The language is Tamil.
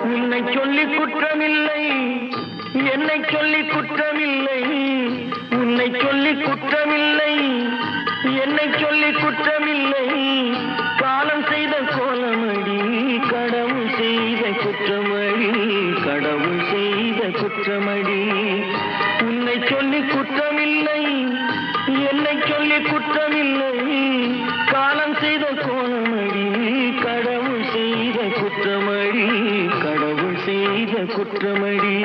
உன்னை சொல்லி குற்றமில்லை, என்னை சொல்லி குற்றமில்லை. உன்னை சொல்லி குற்றமில்லை, என்னை சொல்லி குற்றமில்லை. காலம் செய்த கோலமடி, கடவுள் செய்த குற்றமடி, கடவுள் செய்த குற்றமடி. உன்னை சொல்லி குற்றமில்லை, என்னை சொல்லி குற்றமில்லை. காலம் செய்த கோலமடி, கடவுள் செய்த குற்றமடி, கடவுள் செய்த குற்றமடி.